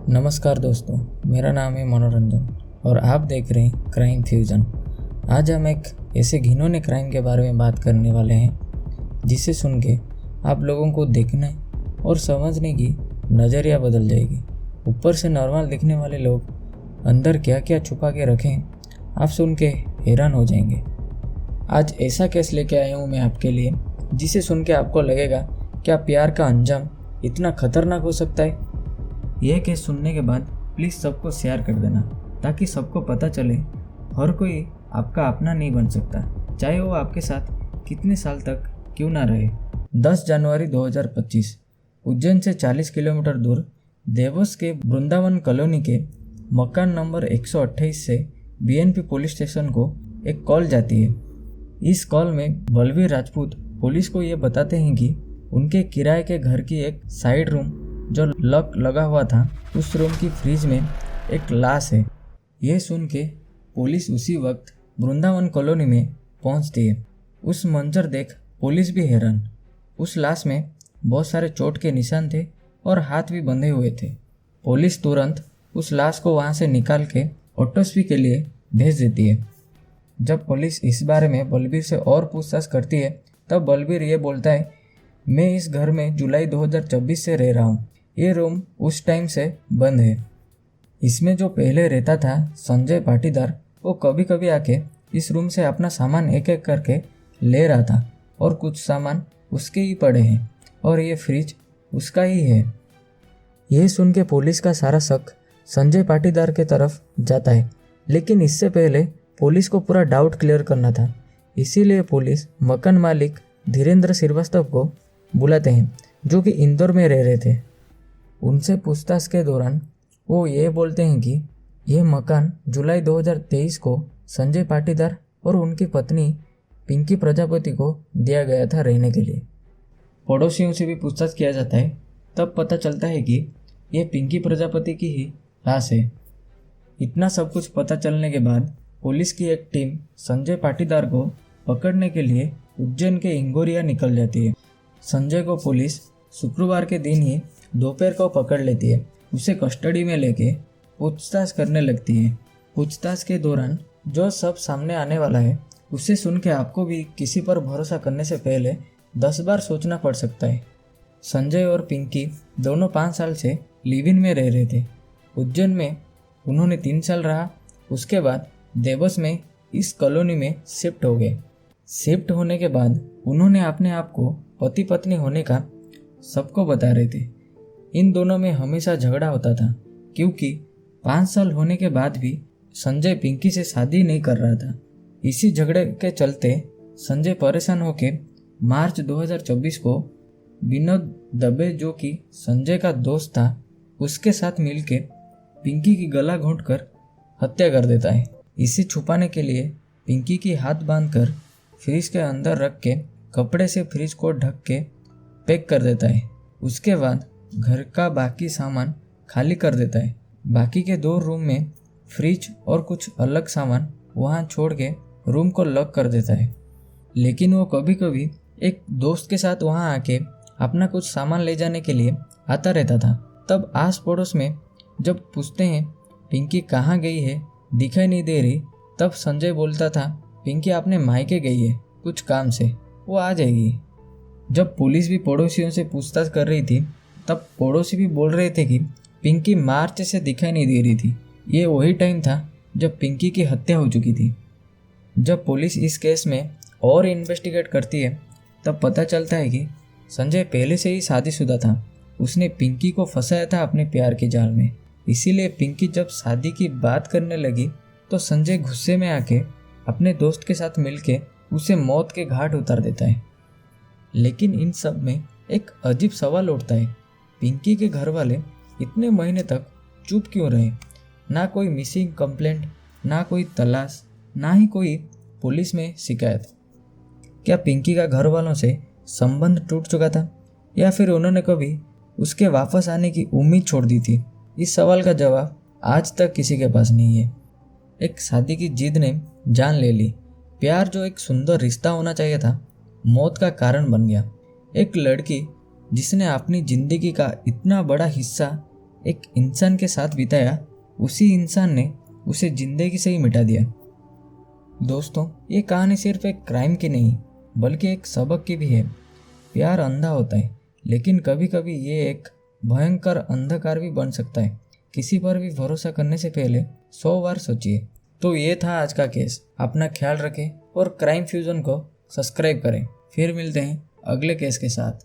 नमस्कार दोस्तों, मेरा नाम है मनोरंजन और आप देख रहे हैं क्राइम फ्यूजन। आज हम एक ऐसे घिनौने क्राइम के बारे में बात करने वाले हैं जिसे सुन के आप लोगों को देखने और समझने की नज़रिया बदल जाएगी। ऊपर से नॉर्मल दिखने वाले लोग अंदर क्या क्या छुपा के रखें, आप सुन के हैरान हो जाएंगे। आज ऐसा केस लेके आया हूँ मैं आपके लिए जिसे सुन के आपको लगेगा क्या प्यार का अंजाम इतना खतरनाक हो सकता है। यह केस सुनने के बाद प्लीज़ सबको शेयर कर देना ताकि सबको पता चले हर कोई आपका अपना नहीं बन सकता, चाहे वो आपके साथ कितने साल तक क्यों ना रहे। 10 जनवरी 2025 उज्जैन से 40 किलोमीटर दूर देवस के वृंदावन कॉलोनी के मकान नंबर 128 से बीएनपी पुलिस स्टेशन को एक कॉल जाती है। इस कॉल में बलवीर राजपूत पुलिस को ये बताते हैं कि उनके किराए के घर की एक साइड रूम जो लॉक लगा हुआ था, उस रूम की फ्रिज में एक लाश है। यह सुन के पुलिस उसी वक्त वृंदावन कॉलोनी में पहुंचती है। उस मंजर देख पुलिस भी हैरान। उस लाश में बहुत सारे चोट के निशान थे और हाथ भी बंधे हुए थे। पुलिस तुरंत उस लाश को वहां से निकाल के ऑटोप्सी के लिए भेज देती है। जब पुलिस इस बारे में बलबीर से और पूछताछ करती है तब बलबीर ये बोलता है, मैं इस घर में जुलाई 2024 से रह रहा हूँ। ये रूम उस टाइम से बंद है। इसमें जो पहले रहता था संजय पाटीदार, वो कभी कभी आके इस रूम से अपना सामान एक एक करके ले रहा था और कुछ सामान उसके ही पड़े हैं और ये फ्रिज उसका ही है। ये सुन के पुलिस का सारा शक संजय पाटीदार के तरफ जाता है, लेकिन इससे पहले पुलिस को पूरा डाउट क्लियर करना था। इसीलिए पुलिस मकान मालिक धीरेन्द्र श्रीवास्तव को बुलाते हैं जो कि इंदौर में रह रहे थे। उनसे पूछताछ के दौरान वो ये बोलते हैं कि यह मकान जुलाई 2023 को संजय पाटीदार और उनकी पत्नी पिंकी प्रजापति को दिया गया था रहने के लिए। पड़ोसियों से भी पूछताछ किया जाता है, तब पता चलता है कि यह पिंकी प्रजापति की ही लाश है। इतना सब कुछ पता चलने के बाद पुलिस की एक टीम संजय पाटीदार को पकड़ने के लिए उज्जैन के इंगोरिया निकल जाती है। संजय को पुलिस शुक्रवार के दिन ही दोपहर को पकड़ लेती है। उसे कस्टडी में लेके पूछताछ करने लगती है। पूछताछ के दौरान जो सब सामने आने वाला है उसे सुन के आपको भी किसी पर भरोसा करने से पहले 10 बार सोचना पड़ सकता है। संजय और पिंकी दोनों 5 साल से लिव इन में रह रहे थे। उज्जैन में उन्होंने 3 साल रहा। उसके बाद देवस में इस कॉलोनी में शिफ्ट हो गए। शिफ्ट होने के बाद उन्होंने अपने आप को पति पत्नी होने का सबको बता रहे थे। इन दोनों में हमेशा झगड़ा होता था क्योंकि 5 साल होने के बाद भी संजय पिंकी से शादी नहीं कर रहा था। इसी झगड़े के चलते संजय परेशान होकर मार्च 2024 को विनोद दबे, जो कि संजय का दोस्त था, उसके साथ मिलकर पिंकी की गला घोंटकर हत्या कर देता है। इसे छुपाने के लिए पिंकी की हाथ बांधकर फ्रिज के अंदर रख के कपड़े से फ्रिज को ढक के पैक कर देता है। उसके बाद घर का बाकी सामान खाली कर देता है। बाकी के 2 रूम में फ्रिज और कुछ अलग सामान वहां छोड़ के रूम को लॉक कर देता है। लेकिन वो कभी कभी एक दोस्त के साथ वहां आके अपना कुछ सामान ले जाने के लिए आता रहता था। तब आस पड़ोस में जब पूछते हैं पिंकी कहाँ गई है, दिखाई नहीं दे रही, तब संजय बोलता था पिंकी अपने मायके गई है कुछ काम से, वो आ जाएगी। जब पुलिस भी पड़ोसियों से पूछताछ कर रही थी तब पड़ोसी भी बोल रहे थे कि पिंकी मार्च से दिखाई नहीं दे रही थी। ये वही टाइम था जब पिंकी की हत्या हो चुकी थी। जब पुलिस इस केस में और इन्वेस्टिगेट करती है तब पता चलता है कि संजय पहले से ही शादीशुदा था। उसने पिंकी को फंसाया था अपने प्यार के जाल में। इसीलिए पिंकी जब शादी की बात करने लगी तो संजय गुस्से में आके अपने दोस्त के साथ मिलके उसे मौत के घाट उतार देता है। लेकिन इन सब में एक अजीब सवाल उठता है, पिंकी के घर वाले इतने महीने तक चुप क्यों रहे? ना कोई मिसिंग कंप्लेंट, ना कोई तलाश, ना ही कोई पुलिस में शिकायत। क्या पिंकी का घर वालों से संबंध टूट चुका था या फिर उन्होंने कभी उसके वापस आने की उम्मीद छोड़ दी थी? इस सवाल का जवाब आज तक किसी के पास नहीं है। एक शादी की जिद ने जान ले ली। प्यार जो एक सुंदर रिश्ता होना चाहिए था, मौत का कारण बन गया। एक लड़की जिसने अपनी जिंदगी का इतना बड़ा हिस्सा एक इंसान के साथ बिताया, उसी इंसान ने उसे जिंदगी से ही मिटा दिया। दोस्तों, ये कहानी सिर्फ एक क्राइम की नहीं बल्कि एक सबक की भी है। प्यार अंधा होता है, लेकिन कभी कभी ये एक भयंकर अंधकार भी बन सकता है। किसी पर भी भरोसा करने से पहले 100 बार सोचिए। तो ये था आज का केस। अपना ख्याल रखें और क्राइम फ्यूजन को सब्सक्राइब करें। फिर मिलते हैं अगले केस के साथ।